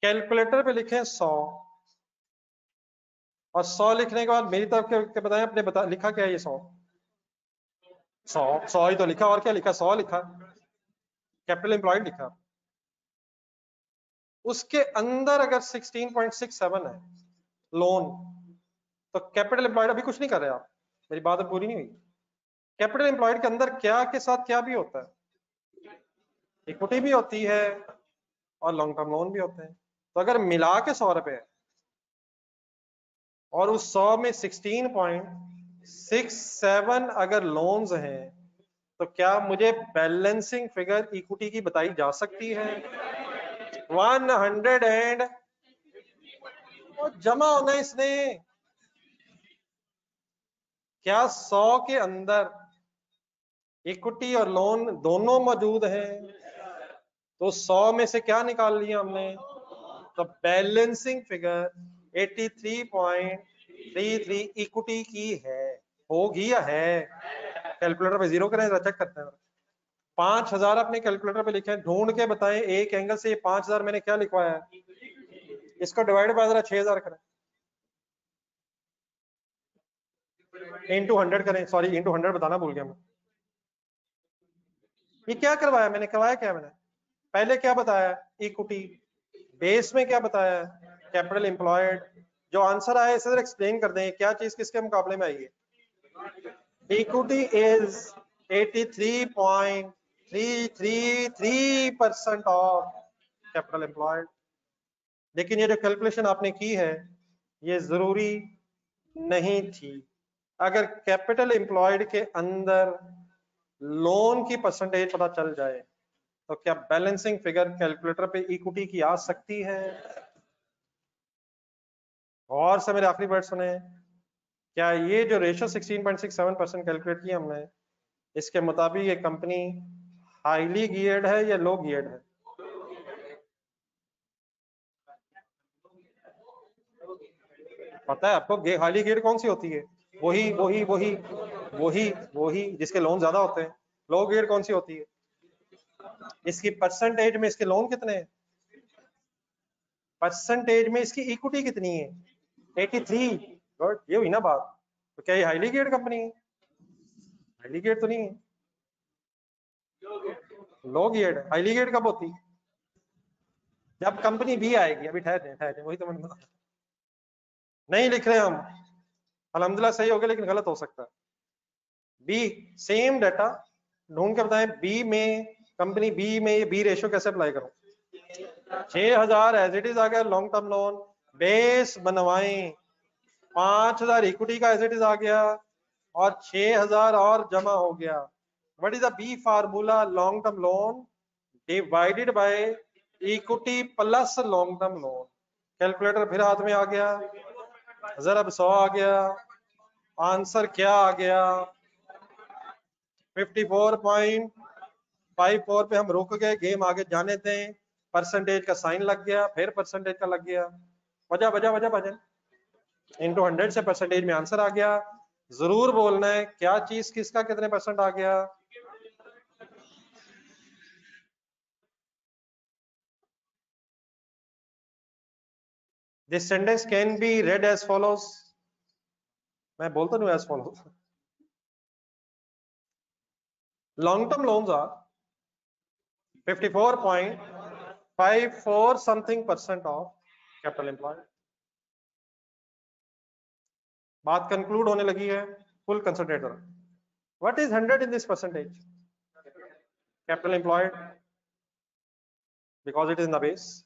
A: कैलकुलेटर पे लिखें 100, और 100 लिखने के बाद मेरी तरफ के बताएं, अपने लिखा क्या है ये 100 ही तो लिखा, और क्या लिखा, 100 लिखा, कैपिटल एम्प्लॉयड लिखा, उसके अंदर अगर 16.67 है लोन, तो कैपिटल एम्प्लॉयड अभी कुछ नहीं कर रहे आप, मेरी बात पूरी नहीं हुई, कैपिटल एम्प्लॉयड के अंदर क्या के साथ क्या भी होता है, इक्विटी भी होती है और लॉन्ग टर्म लोन भी होते हैं, तो अगर मिला के 100 रुपए है और उस 100 में 16.67 अगर लोन्स हैं, तो क्या मुझे बैलेंसिंग फिगर इक्विटी की बताई जा सकती है, 100 एंड जमा होना इसने, क्या 100 के अंदर इक्विटी और लोन दोनों मौजूद हैं, तो 100 में से क्या निकाल लिया हमने, तो बैलेंसिंग फिगर 83.33 इक्विटी की है, होगी या है, कैलकुलेटर पे 0 करें, चेक करते हैं, 5000 अपने कैलकुलेटर पे लिखे, ढूंढ के बताएं एक एंगल से ये 5000 मैंने क्या लिखवाया है, इसको डिवाइड बाय जरा 6000 करें, इंटू 100 करें, सॉरी इंटू 100 बताना भूल गया मैं, ये क्या करवाया मैंने, करवाया क्या मैंने, पहले क्या बताया, इक्विटी, बेस में क्या बताया, कैपिटल एम्प्लॉयड, जो आंसर आया इसे जरा एक्सप्लेन कर दें, क्या चीज किसके मुकाबले में आई है, equity is 83.333% of capital employed, लेकिन ये जो कैलकुलेशन आपने की है ये जरूरी नहीं थी, अगर कैपिटल एम्प्लॉयड के अंदर लोन की परसेंटेज पता चल जाए तो क्या बैलेंसिंग फिगर कैलकुलेटर पे इक्विटी की आ सकती है, और से मेरे आखिरी वर्ड सुने, क्या ये जो रेशो 16.67% कैलकुलेट की हमने, इसके मुताबिक ये कंपनी हाईली गियर्ड है या लो गियर्ड है, पता है आपको हाईली गियर्ड कौन सी होती है, वही वही वही वही जिसके लोन ज्यादा होते हैं। लो गियर्ड कौन सी होती है? इसकी परसेंटेज में इसके लोन कितने हैं, परसेंटेज में इसकी इक्विटी कितनी है? 83। गुड, ये हुई ना बात। तो क्या ये हाईली गियर्ड कंपनी है? हाईली गियर्ड तो नहीं है, लो गियर्ड। हाईली गियर्ड कब होती? जब कंपनी बी आएगी। अभी ठहर वही तो मैंने बताया। नहीं लिख रहे हम, अल्हम्दुलिल्लाह सही हो गया, लेकिन गलत हो सकता है। बी, सेम डाटा ढूंढ के बताएं, बी में, कंपनी बी में ये बी रेशियो कैसे अप्लाई करूं? 6000 एज इट इज आ गया लॉन्ग टर्म लोन, बेस बनवाएं, 5000 इक्विटी का एज इट इज आ गया, और 6000 और जमा हो गया। What is the B formula? Long term loan divided by equity plus long term loan. Calculator फिर हाथ में आ गया, जरा 100 आ गया, आंसर क्या आ गया? 54.54 पे हम रुक गए, गेम आगे जाने दें। परसेंटेज का साइन लग गया, फिर परसेंटेज का लग गया, वजह वजह वजह वजह इंटू 100 से परसेंटेज में आंसर आ गया। जरूर बोलना है क्या चीज किसका कितने परसेंट आ गया। This sentence can be read as follows. मैं बोलता हूँ as follows. Long term loans are 54.54 something percent of capital employed। बात कंक्लूड होने लगी है, full concentrator. What is 100 in this percentage? Capital employed, because it is in the base.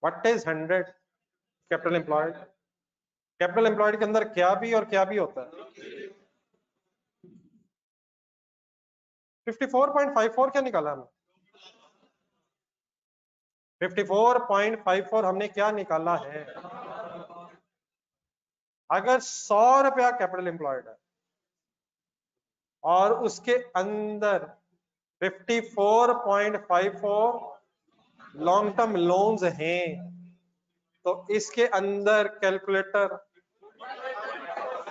A: What is 100 capital employed? Capital employed के अंदर क्या भी और क्या भी होता है? 54.54 क्या निकाला हमने? 54.54 हमने क्या निकाला है? अगर 100 रुपया कैपिटल एम्प्लॉयड है और उसके अंदर 54.54 लॉन्ग टर्म लोन्स हैं, तो इसके अंदर कैलकुलेटर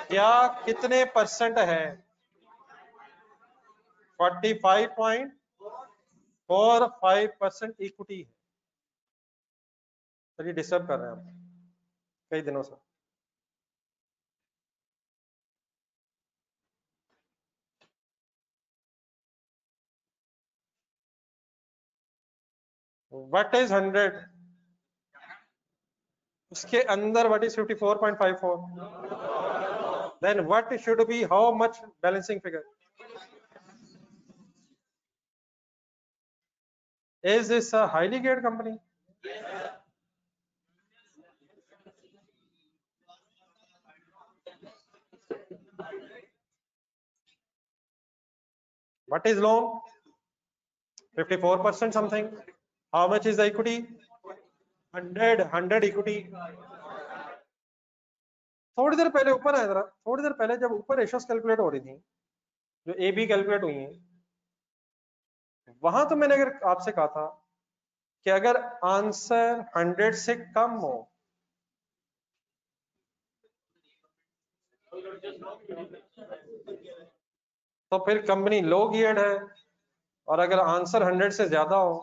A: क्या कितने परसेंट है? 45.45% इक्विटी है। चलिए डिस्टर्ब कर रहे हैं हम कई दिनों से। What is 100? उसके अंदर what is 54.54? Then what should be how much balancing figure? Is this a highly geared company? What is loan? 54% something. How much is the equity? 100 equity. थोड़ी देर पहले ऊपर आया, जरा थोड़ी देर पहले जब ऊपर रेशियोस कैलकुलेट हो रही थी, जो ए बी कैलकुलेट हुई है, वहां तो मैंने अगर आपसे कहा था कि अगर आंसर 100 से कम हो तो फिर कंपनी लो गियर्ड है, और अगर आंसर 100 से ज्यादा हो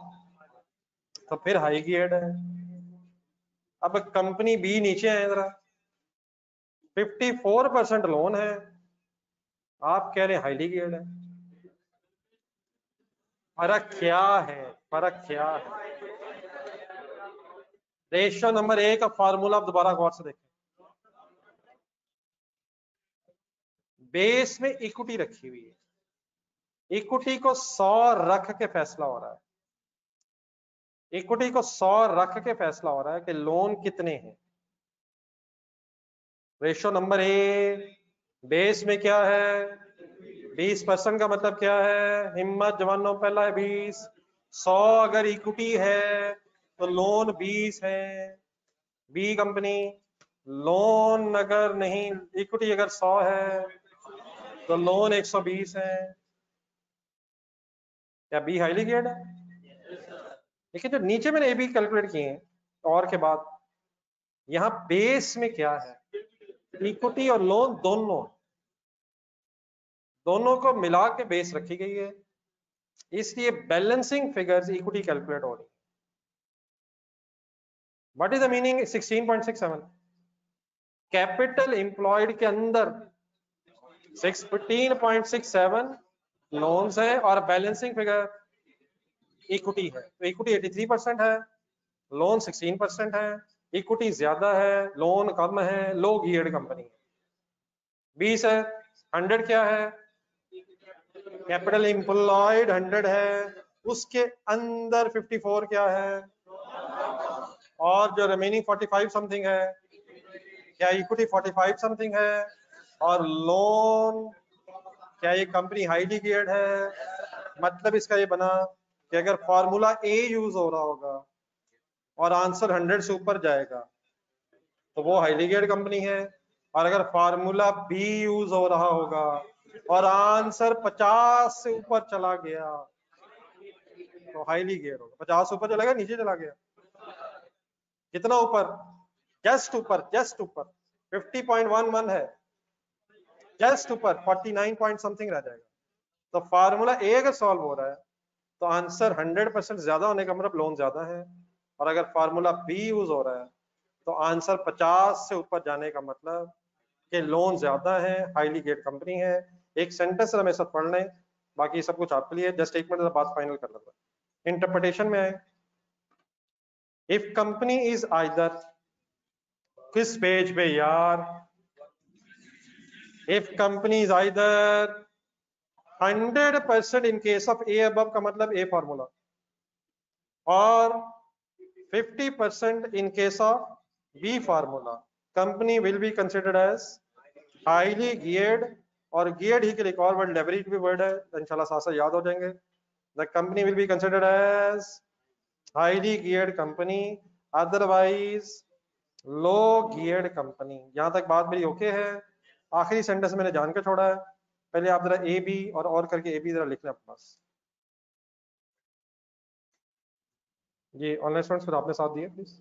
A: तो फिर हाई गियर्ड है। अब कंपनी बी नीचे है, जरा 54% लोन है, आप कह रहे हैं हाईली गियर्ड है। फर्क क्या है? फर्क क्या है? रेशियो नंबर 1 का फार्मूला आप दोबारा गौर से देखें। बेस में इक्विटी रखी हुई है, इक्विटी को 100 रख के फैसला हो रहा है, इक्विटी को 100 रख के फैसला हो रहा है कि लोन कितने हैं। रेशियो नंबर 1 बेस में क्या है? 20% का मतलब क्या है? हिम्मत जवानों पहला है 20। 100 अगर इक्विटी है तो लोन 20 है। बी कंपनी लोन अगर नहीं, इक्विटी अगर 100 है तो लोन 120 है। क्या बी हाईली गियर्ड है? देखिए जो नीचे मैंने ए बी कैलकुलेट किए हैं और के बाद, यहाँ बेस में क्या है? इक्विटी और लोन दोनों। दोनों को मिला के बेस रखी गई है, इसलिए बैलेंसिंग फिगर्स इक्विटी कैलकुलेट हो रही है। What is the meaning 16.67? Capital employed के अंदर 16.67 लोन्स है और बैलेंसिंग फिगर इक्विटी है। तो इक्विटी 83% है, लोन 16% है, इक्विटी ज्यादा है, लोन कम है, लो गियर्ड कंपनी है। 20 है, 100 क्या है? कैपिटल एम्प्लॉयड 100 है, उसके अंदर 54 क्या है? और जो रिमेनिंग 45 समथिंग है, क्या इक्विटी 45 समथिंग है? और लोन, क्या ये कंपनी हाईली गियर्ड है? मतलब इसका ये बना कि अगर फॉर्मूला ए यूज हो रहा होगा और आंसर 100 से ऊपर जाएगा तो वो हाईली गियर्ड कंपनी है, और अगर फॉर्मूला बी यूज हो रहा होगा और आंसर 50 से ऊपर चला गया तो हाईली गियर्ड होगा। 50 ऊपर चला गया, नीचे चला गया, कितना ऊपर? जस्ट ऊपर, जस्ट ऊपर 50.11 है, जस्ट ऊपर 49 पॉइंट समथिंग रह जाएगा। तो फार्मूला ए अगर सॉल्व हो रहा है तो आंसर 100% ज्यादा होने का मतलब लोन ज्यादा है, और अगर फार्मूला बी यूज हो रहा है तो आंसर 50 से ऊपर जाने का मतलब कि लोन ज्यादा है, हाईली गियर्ड कंपनी है। एक सेंटेंस हमें सब पढ़ लें, बाकी सब कुछ आपके लिए। जस्ट 1 मिनट बात फाइनल कर लेते हैं, इंटरप्रिटेशन में आए। इफ कंपनी इज आइदर, किस पेज पे यार? If company is either 100% in case of A above का मतलब ए फार्मूला, और 50% in case of B formula, company will be considered as highly geared. और गियर्ड ही के लिए एक और वर्ड लेवरेज भी वर्ड है, इंशाल्लाह साथ साथ याद हो जाएंगे। The company will be considered as highly geared company, otherwise low geared company. यहां तक बात मेरी ओके है? आखिरी सेंटेंस मैंने जान के छोड़ा है, पहले आप जरा ए बी और करके ए बी जरा लिख लें अपने पास। जी ऑनलाइन स्टूडेंट्स फिर आपने साथ दिया प्लीज।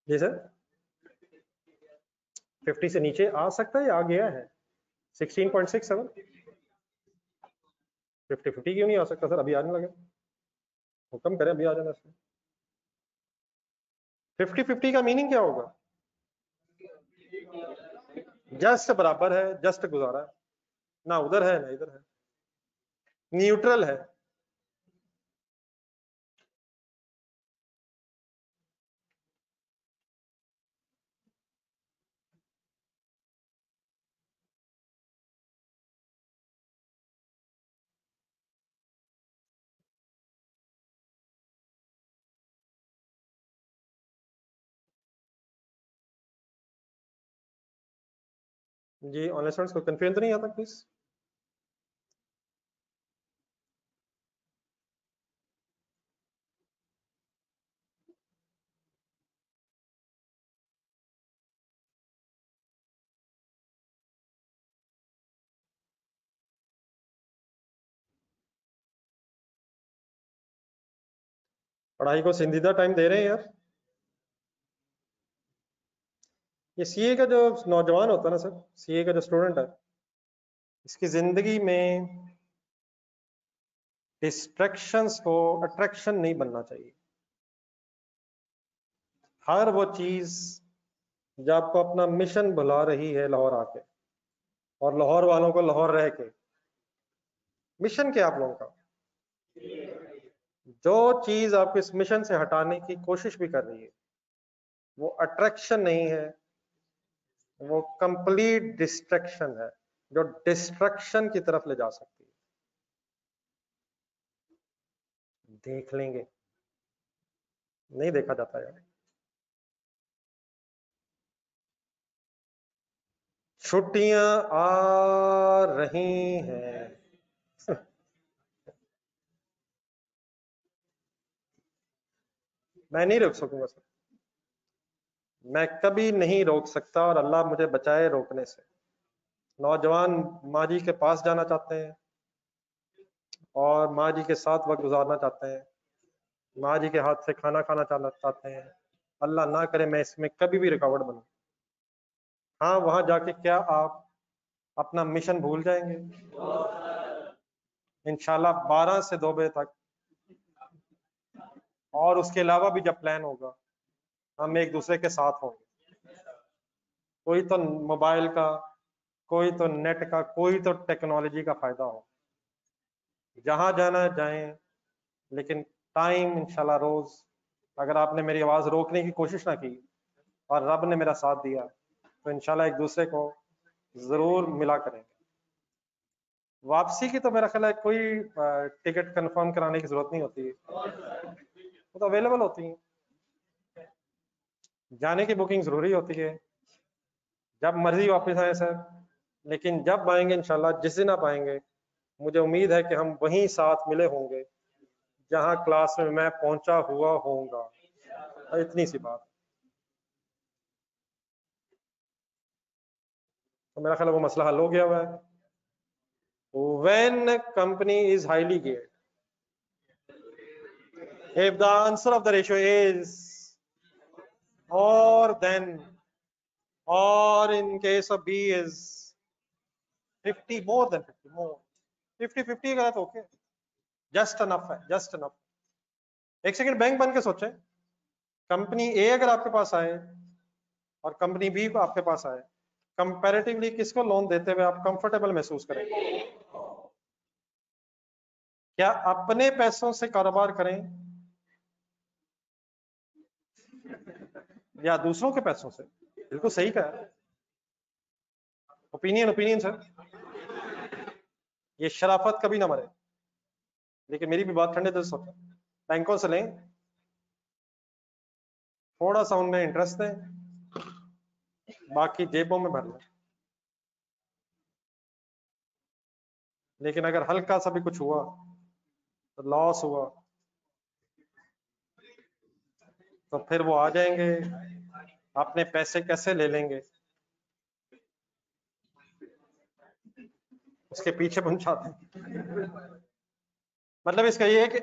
A: जी सर, 50 से नीचे आ सकता है या आ गया है? 16.67 50 क्यों नहीं आ सकता सर? अभी आने लगे, हुक्म करें अभी आ जाना। 50-50 का मीनिंग क्या होगा? जस्ट बराबर है, जस्ट गुजारा है, ना उधर है ना इधर है, न्यूट्रल है। जी ऑनलाइन स्टूडेंट्स को कंफ्यूजन तो नहीं आता प्लीज? पढ़ाई को संजीदा टाइम दे रहे हैं यार। ये सीए का जो नौजवान होता है ना सर, सीए का जो स्टूडेंट है, इसकी जिंदगी में डिस्ट्रैक्शंस को अट्रैक्शन नहीं बनना चाहिए। हर वो चीज जब आपको अपना मिशन बुला रही है लाहौर आके, और लाहौर वालों को लाहौर रह के, मिशन क्या आप लोगों का? जो चीज आपको इस मिशन से हटाने की कोशिश भी कर रही है वो अट्रैक्शन नहीं है, वो कंप्लीट डिस्ट्रैक्शन है जो डिस्ट्रक्शन की तरफ ले जा सकती है। देख लेंगे, नहीं देखा जाता यार। छुट्टियां आ रही हैं मैं नहीं रोक सकूंगा सर, मैं कभी नहीं रोक सकता, और अल्लाह मुझे बचाए रोकने से। नौजवान माँ जी के पास जाना चाहते हैं और माँ जी के साथ वक्त गुजारना चाहते हैं, माँ जी के हाथ से खाना खाना चाहते हैं, अल्लाह ना करे मैं इसमें कभी भी रुकावट बनूं। हाँ, वहां जाके क्या आप अपना मिशन भूल जाएंगे? इंशाल्लाह 12 से 2 बजे तक, और उसके अलावा भी जब प्लान होगा हम एक दूसरे के साथ होंगे। कोई तो मोबाइल का, कोई तो नेट का, कोई तो टेक्नोलॉजी का फायदा हो। जहां जाना है जाएं, लेकिन टाइम इंशाल्लाह रोज, अगर आपने मेरी आवाज रोकने की कोशिश ना की और रब ने मेरा साथ दिया तो इंशाल्लाह एक दूसरे को जरूर मिला करेंगे। वापसी की तो मेरा ख्याल है कोई टिकट कंफर्म कराने की जरूरत नहीं होती है, वो तो अवेलेबल होती है। जाने की बुकिंग जरूरी होती है, जब मर्जी वापस आए सर, लेकिन जब आएंगे इंशाल्लाह, जिस दिन आप आएंगे मुझे उम्मीद है कि हम वहीं साथ मिले होंगे जहां क्लास में मैं पहुंचा हुआ होऊंगा। इतनी सी बात, तो मेरा ख्याल है वो मसला हल हो गया हुआ है। When company is highly geared, if the answer of the ratio is or then, or in case of B is 50, more than 50, more 50-50 अगर तो ओके, जस्ट अनफ है, जस्ट अनफ। एक सेकंड बैंक बन के सोचें, कंपनी ए अगर आपके पास आए और कंपनी बी आपके पास आए, कंपैरेटिवली किसको लोन देते हुए आप कंफर्टेबल महसूस करेंगे? क्या अपने पैसों से कारोबार करें या दूसरों के पैसों से? बिल्कुल सही कहा, ओपिनियन ओपिनियन सर, ये शराफत कभी ना मरे। लेकिन मेरी भी बात ठंडे दिल से सोचें, बैंकों से लें, थोड़ा सा उनमें इंटरेस्ट दें, बाकी जेबों में भर लें। लेकिन अगर हल्का सा भी कुछ हुआ तो लॉस हुआ तो फिर वो आ जाएंगे, अपने पैसे कैसे ले लेंगे उसके पीछे पहुंचाते हैं। मतलब इसका ये है कि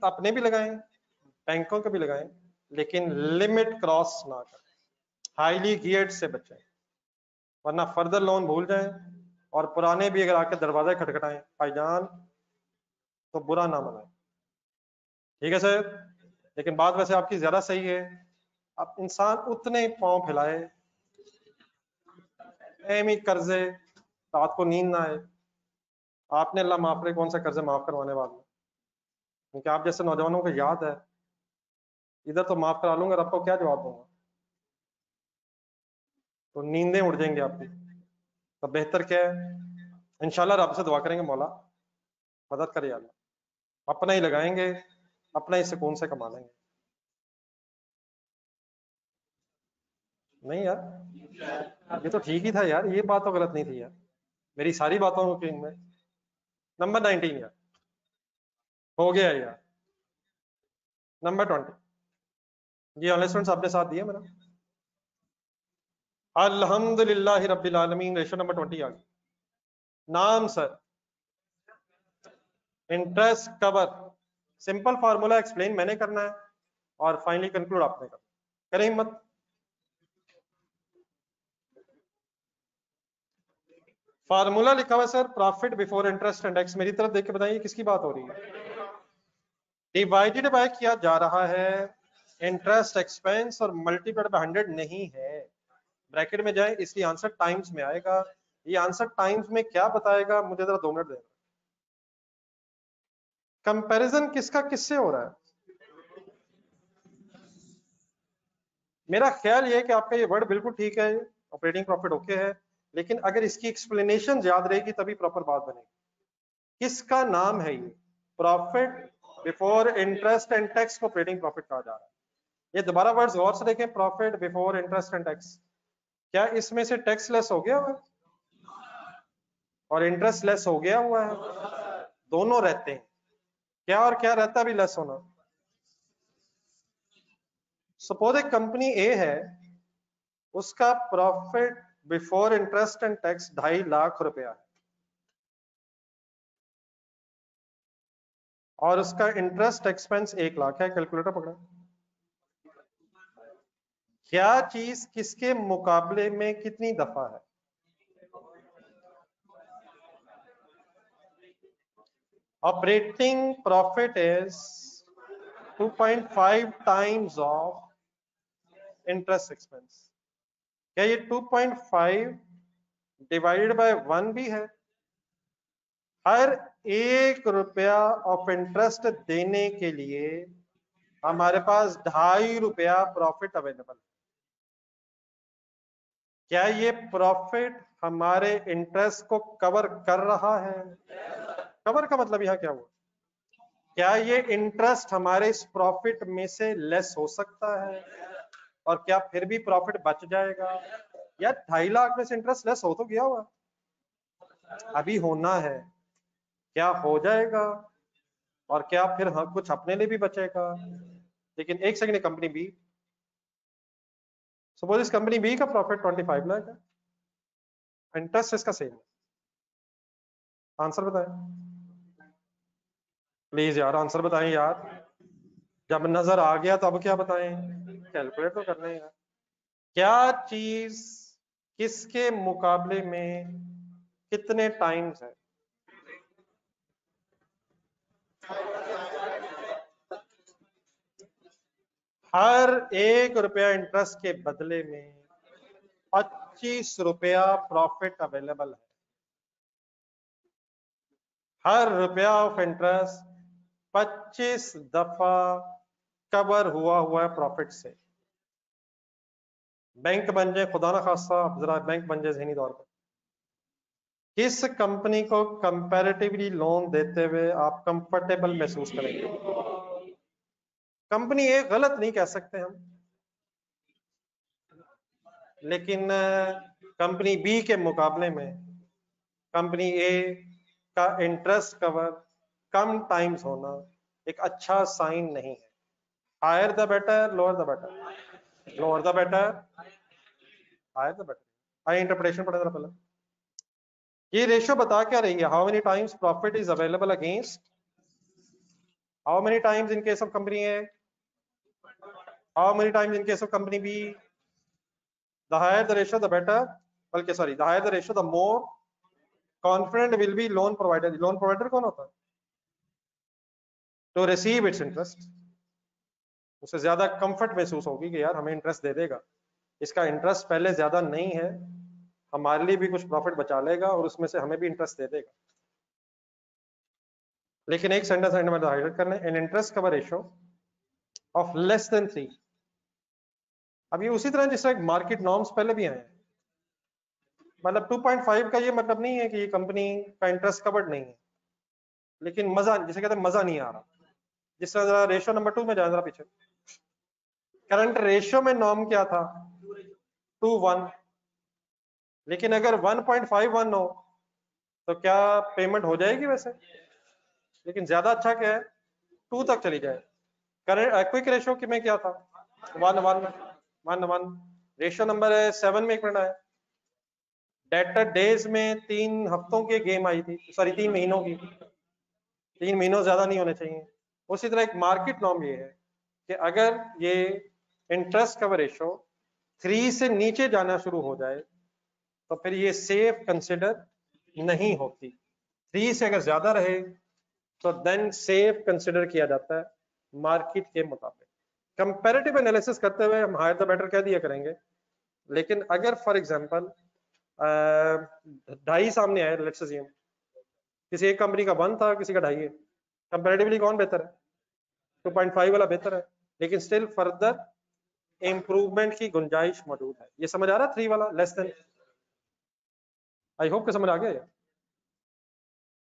A: अपने भी लगाएं, बैंकों के भी लगाएं, लेकिन लिमिट क्रॉस ना करें, हाईली गियर्ड से बचें, वरना फर्दर लोन भूल जाएं और पुराने भी अगर आके दरवाजा खटखटाएं भाईजान तो बुरा ना मनाएं। ठीक है सर, लेकिन बात वैसे आपकी ज्यादा सही है। अब इंसान उतने पांव फैलाए, एम ही कर्जे, रात को नींद ना आए, आपने अल्लाह माफ करे कौन सा कर्जे माफ करवाने वाला है? क्योंकि आप जैसे नौजवानों को याद है, इधर तो माफ करा लूंगा, रब को क्या जवाब दूंगा, तो नींदें उड़ जाएंगी आपकी। तो बेहतर क्या है, इंशाल्लाह रब से दुआ करेंगे, मौला मदद करे अल्लाह, अपना ही लगाएंगे, अपना ही सुकून से कमा लेंगे। नहीं यार, ये तो ठीक ही था यार, ये बात तो गलत नहीं थी यार, मेरी सारी बातों के में। नंबर 19 यार, हो गया यार। नंबर 20, ये ऑनलाइन स्टूडेंट्स आपने साथ दिया मेरा, अल्हम्दुलिल्लाह रब्बिल आलमीन। रेशो नंबर 20 आ गई। नाम sir, interest cover, simple formula explain मैंने करना है और फाइनली कंक्लूड आपने करना, करें हिम्मत। फार्मूला लिखा हुआ है sir, profit before interest and tax. मेरी तरफ देख के बताइए किसकी बात हो रही है? डिवाइडेड बाय किया जा रहा है इंटरेस्ट एक्सपेंस और मल्टीप्लाइड बाय 100 नहीं है, ब्रैकेट में जाए, इसलिए आंसर टाइम्स में आएगा। ये आंसर टाइम्स में क्या बताएगा, मुझे जरा 2 मिनट देना। कंपैरिजन किसका किससे हो रहा है? मेरा ख्याल ये है कि आपका ये वर्ड बिल्कुल ठीक है, ऑपरेटिंग प्रॉफिट ओके है, लेकिन अगर इसकी एक्सप्लेनेशन याद रहेगी तभी प्रॉपर बात बनेगी। किसका नाम है ये? Profit before interest and tax को ऑपरेटिंग प्रॉफिट कहा जा रहा है। ये दोबारा वर्ड्स गौर से देखें, profit before interest and tax, क्या इसमें से टैक्स लेस हो गया हुआ है और इंटरेस्ट लेस हो गया हुआ है? दोनों रहते हैं, क्या और क्या रहता भी लेस होना। सपोज एक कंपनी ए है, उसका profit before interest and tax 2.5 lakh रुपया है, और उसका इंटरेस्ट एक्सपेंस 1 लाख है। कैलकुलेटर पकड़ा। क्या चीज किसके मुकाबले में कितनी दफा है? Operating profit is 2.5 times of interest expense. क्या ये 2.5 डिवाइडेड बाय 1 भी है? हर 1 रुपया ऑफ इंटरेस्ट देने के लिए हमारे पास 2.5 रुपया प्रॉफिट अवेलेबल है। क्या ये प्रॉफिट हमारे इंटरेस्ट को कवर कर रहा है? कवर का मतलब यहां क्या हुआ? क्या ये इंटरेस्ट हमारे इस प्रॉफिट में से लेस हो सकता है? और क्या फिर भी प्रॉफिट बच जाएगा? या 2.5 लाख में से इंटरेस्ट लेस हो तो गया हुआ, अभी होना है। क्या हो जाएगा? और क्या फिर हाँ कुछ अपने लिए भी बचेगा? लेकिन एक सेकंड, कंपनी बी, सपोज इस कंपनी बी का प्रॉफिट 25 लाख है, इंटरेस्ट इसका सेम है। आंसर बताएं प्लीज यार, आंसर बताएं यार। जब नजर आ गया तो अब क्या बताएं? कैलकुलेट तो करना है यार। क्या चीज किसके मुकाबले में कितने टाइम्स है? हर 1 रुपया इंटरेस्ट के बदले में 25 रुपया प्रॉफिट अवेलेबल है। हर रुपया ऑफ इंटरेस्ट 25 दफा कवर हुआ है प्रॉफिट से। बैंक बन जाए, खुदा ना खास्ता जरा बैंक बन जाए ज़हनी तौर पर, किस कंपनी को कंपैरेटिवली लोन देते हुए आप कंफर्टेबल महसूस करेंगे? कंपनी ए गलत नहीं कह सकते हम, लेकिन कंपनी बी के मुकाबले में कंपनी ए का इंटरेस्ट कवर कम टाइम्स होना एक अच्छा साइन नहीं है। Higher the better, lower the better, lower the better, higher the better. I interpretation पढ़े जरा पहले। ये रेशियो बता क्या रही है? How many times profit is available against how many times in case of company A, how many times in case of company B. The higher the ratio the better, बल्कि sorry, the higher the ratio the more confident will be loan provider. Loan provider कौन होता है? To receive its interest. उसे ज्यादा comfort महसूस होगी कि यार हमें इंटरेस्ट दे देगा, इसका इंटरेस्ट पहले ज्यादा नहीं है, हमारे लिए भी कुछ प्रॉफिट बचा लेगा और उसमें से हमें भी इंटरेस्ट दे देगा। लेकिन एक सेंटेंस में हाईलाइट करना है, an interest cover ratio of less than 3। अब ये उसी तरह जिस तरह मार्केट नॉर्म्स पहले भी आए हैं, मतलब 2.5 का ये मतलब नहीं है कि ये कंपनी का इंटरेस्ट कवर्ड नहीं है, लेकिन मजा, जिसे कहते हैं मजा नहीं आ रहा। जिस तरह जरा रेशियो नंबर 2 में जाए जरा पीछे, करंट रेशियो में नॉर्म क्या था? 2:1। लेकिन अगर 1.51 हो तो क्या पेमेंट हो जाएगी वैसे? लेकिन ज्यादा अच्छा क्या है, 2 तक चली जाए। करंट क्विक रेशियो में क्या था? 1:1। रेशियो नंबर 7 में 1 मिनट है। डेटर डेज में 3 हफ्तों की गेम आई थी, सॉरी 3 महीनों की, 3 महीनों ज्यादा नहीं होने चाहिए। उसी तरह एक मार्केट नॉर्म ये है कि अगर ये इंटरेस्ट कवर रेशियो 3 से नीचे जाना शुरू हो जाए तो फिर ये सेफ कंसिडर नहीं होती। 3 से अगर ज्यादा रहे तो देन सेफ कंसिडर किया जाता है मार्केट के मुताबिक। कंपैरेटिव एनालिसिस करते हुए हम हायर द बेटर कह दिया करेंगे, लेकिन अगर फॉर एग्जांपल 2.5 सामने आया, लेट्स अज्यूम किसी एक कंपनी का 1 था, किसी का 2.5 है, कंपैरेटिवली कौन बेहतर है? 2.5 वाला बेहतर है, लेकिन स्टिल फर्दर इंप्रूवमेंट की गुंजाइश मौजूद है। ये समझ आ रहा है? 3 वाला लेस देन, आई होप कि समझ आ गया।